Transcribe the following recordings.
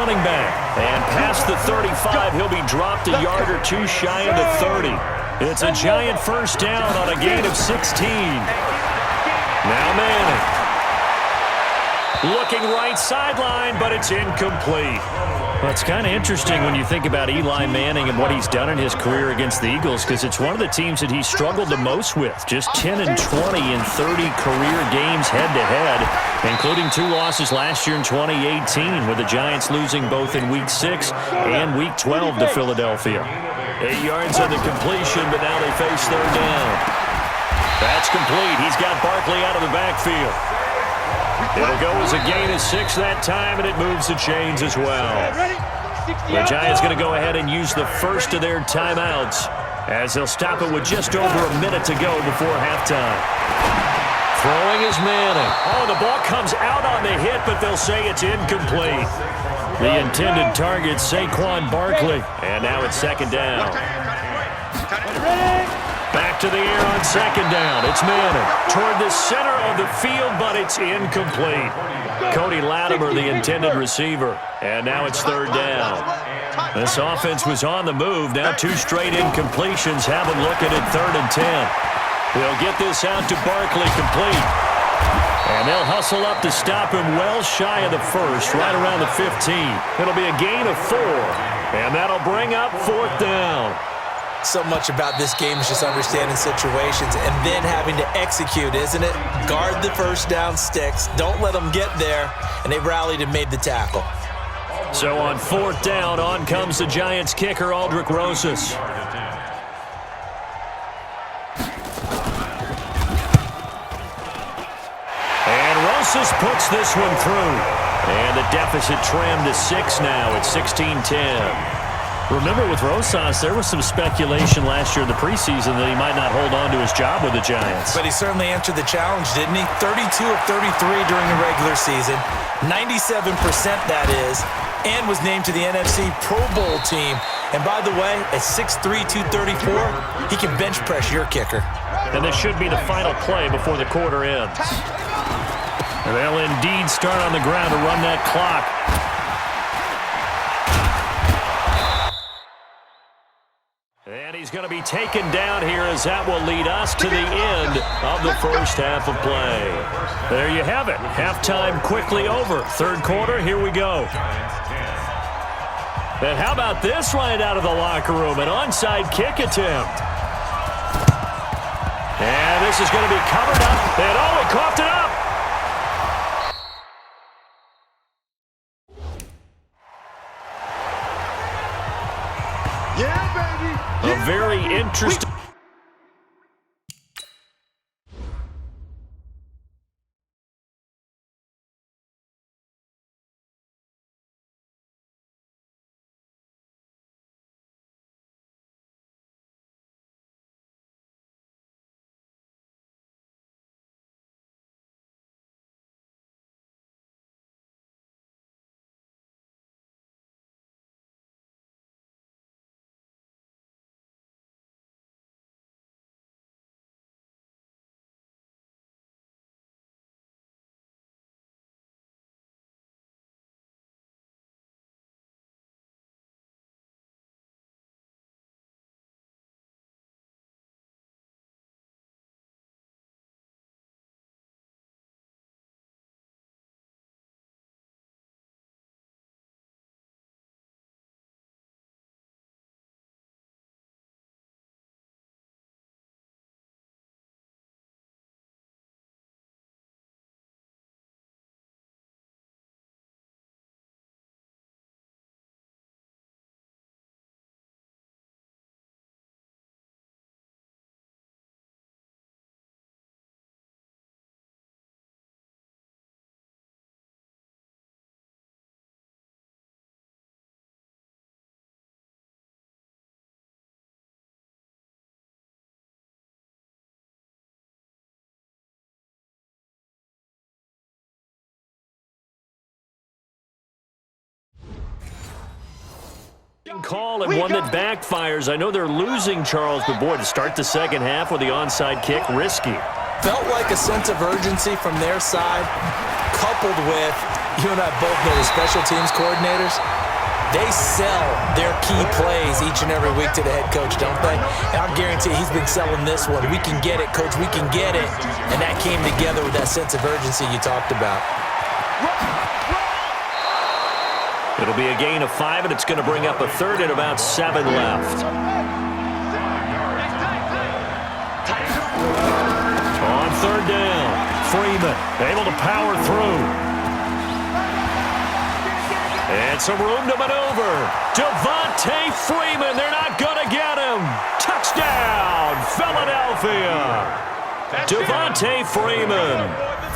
Running back. And past the 35, he'll be dropped a yard or two shy of the 30. It's a giant first down on a gain of 16. Now Manning. Looking right sideline, but it's incomplete. Well, it's kind of interesting when you think about Eli Manning and what he's done in his career against the Eagles, because it's one of the teams that he struggled the most with. Just 10-20 in 30 career games head-to-head, including 2 losses last year in 2018, with the Giants losing both in Week 6 and Week 12 to Philadelphia. 8 yards on the completion, but now they face third down. That's complete. He's got Barkley out of the backfield. It'll go as a gain of 6 that time, and it moves the chains as well. The Giants going to go ahead and use the first of their timeouts, as they'll stop it with just over a minute to go before halftime. Throwing is Manning. Oh, the ball comes out on the hit, but they'll say it's incomplete. The intended target, Saquon Barkley. And now it's second down. Back to the air on second down. It's Manning toward the center of the field, but it's incomplete. Cody Latimer, the intended receiver. And now it's third down. This offense was on the move. Now 2 straight incompletions have them looking at 3rd and 10. They'll get this out to Barkley complete. And they'll hustle up to stop him well shy of the first, right around the 15. It'll be a gain of 4. And that'll bring up 4th down. So much about this game is just understanding situations and then having to execute, isn't it? Guard the first down sticks. Don't let them get there. And they rallied and made the tackle. So on 4th down, on comes the Giants kicker, Aldrick Rosas. And Rosas puts this one through. And the deficit trimmed to 6 now. It's 16-10. Remember, with Rosas, there was some speculation last year in the preseason that he might not hold on to his job with the Giants. But he certainly answered the challenge, didn't he? 32 of 33 during the regular season, 97% that is, and was named to the NFC Pro Bowl team. And by the way, at 6'3", 234, he can bench press your kicker. And this should be the final play before the quarter ends. And they'll indeed start on the ground to run that clock. And he's going to be taken down here, as that will lead us to the end of the first half of play. There you have it. Halftime quickly over. Third quarter, here we go. And how about this right out of the locker room? An onside kick attempt. And this is going to be covered up. And oh, he coughed it up. A very interesting... call and one that backfires. I know they're losing Charles, but boy, to start the second half with the onside kick, risky. Felt like a sense of urgency from their side, coupled with You and I both know the special teams coordinators, they sell their key plays each and every week to the head coach, don't they? And I guarantee he's been selling this one. We can get it, coach, we can get it. And that came together with that sense of urgency you talked about. It'll be a gain of 5, and it's going to bring up a third and about 7 left. On third down, Freeman able to power through. And some room to maneuver. Devontae Freeman, they're not going to get him. Touchdown, Philadelphia. Devontae Freeman,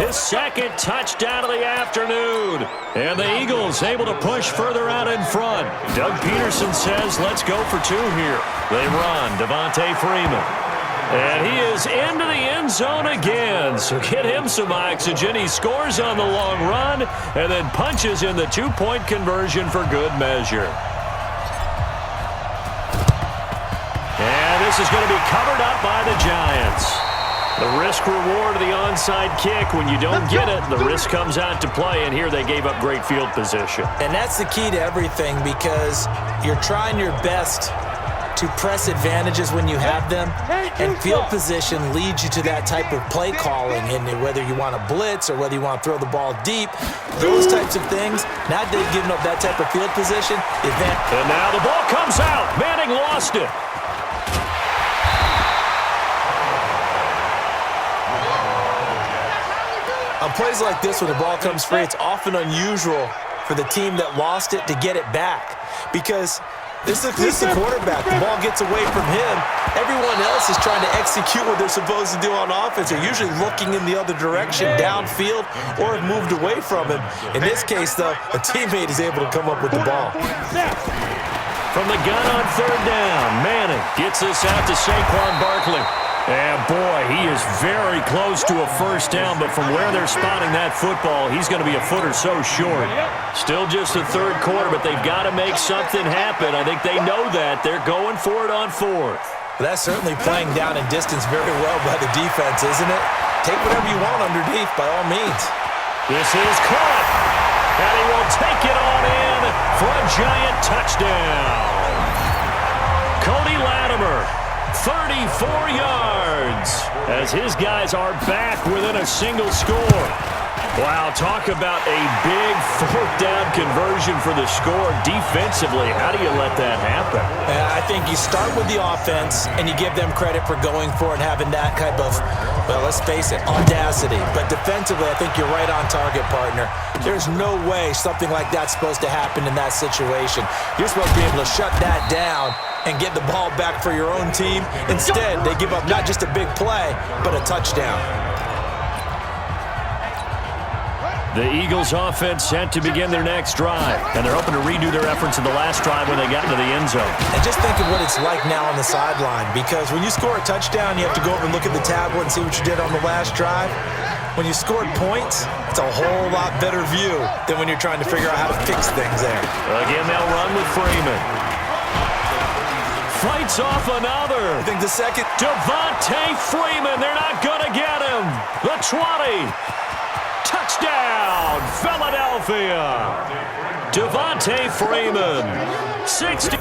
his second touchdown of the afternoon. And the Eagles able to push further out in front. Doug Peterson says, let's go for 2 here. They run, Devontae Freeman. And he is into the end zone again. So get him some oxygen. He scores on the long run and then punches in the 2-point conversion for good measure. And this is going to be covered up by the Giants. The risk-reward of the onside kick. When you don't get it, the risk comes out to play, and here they gave up great field position. And that's the key to everything, because you're trying your best to press advantages when you have them, and field position leads you to that type of play calling, and whether you want to blitz or whether you want to throw the ball deep, those types of things. Now they've given up that type of field position. And now the ball comes out. Manning lost it. On plays like this, when the ball comes free, it's often unusual for the team that lost it to get it back, because this is the quarterback. The ball gets away from him. Everyone else is trying to execute what they're supposed to do on offense. They're usually looking in the other direction, downfield, or have moved away from him. In this case, though, a teammate is able to come up with the ball. From the gun on third down, Manning gets this out to Saquon Barkley. And, boy, he is very close to a first down, but from where they're spotting that football, he's going to be a foot or so short. Still just the third quarter, but they've got to make something happen. I think they know that. They're going for it on fourth. Well, that's certainly playing down in distance very well by the defense, isn't it? Take whatever you want underneath, by all means. This is caught, and he will take it on in for a giant touchdown. Cody Latimer, 34 yards, as his guys are back within a single score. Wow, talk about a big fourth down conversion for the score. Defensively, how do you let that happen? I think you start with the offense, and you give them credit for going for it and having that type of, well, let's face it, audacity. But defensively, I think you're right on target, partner. There's no way something like that's supposed to happen in that situation. You're supposed to be able to shut that down and get the ball back for your own team. Instead, they give up not just a big play, but a touchdown. The Eagles offense set to begin their next drive, and they're hoping to redo their efforts in the last drive when they got into the end zone. And just think of what it's like now on the sideline, because when you score a touchdown, you have to go over and look at the tablet and see what you did on the last drive. When you scored points, it's a whole lot better view than when you're trying to figure out how to fix things there. Again, they'll run with Freeman. Fights off another. I think the second. Devontae Freeman, they're not going to get him. The 20. Touchdown, Philadelphia. Devontae Freeman, 60.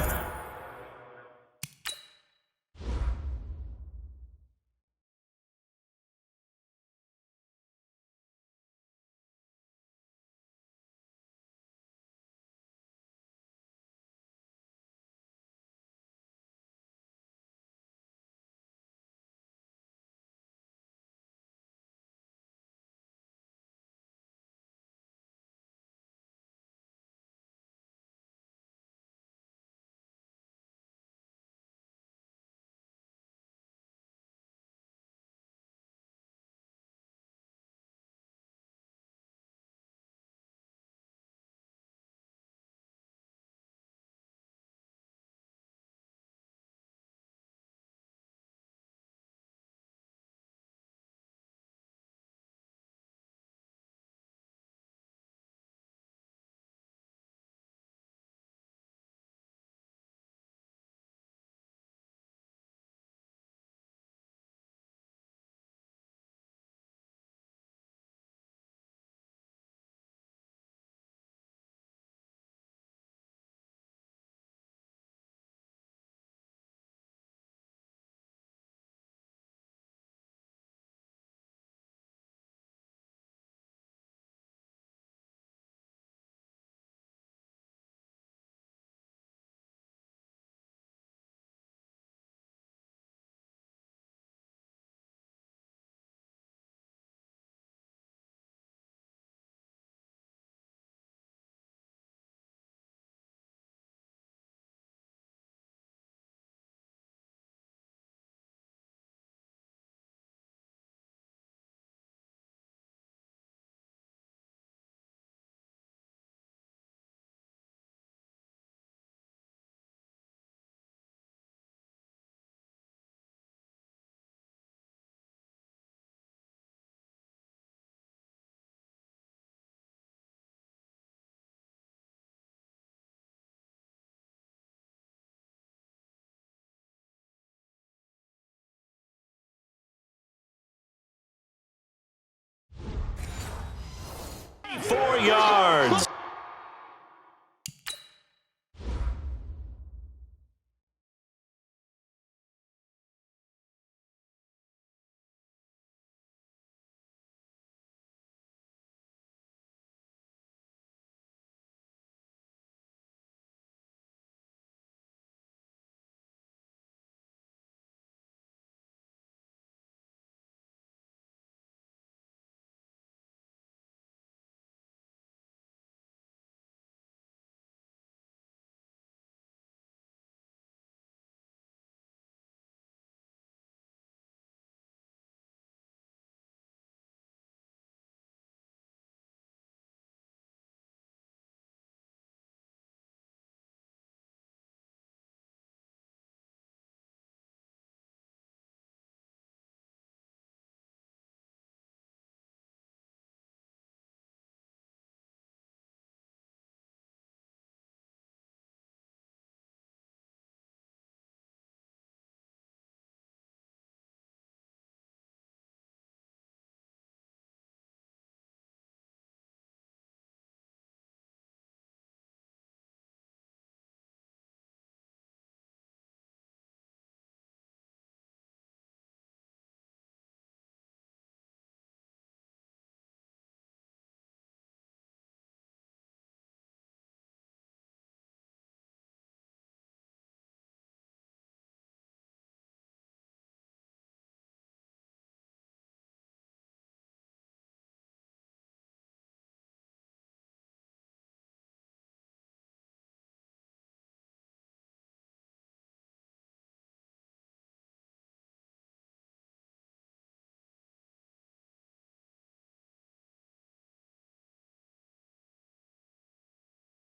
yards.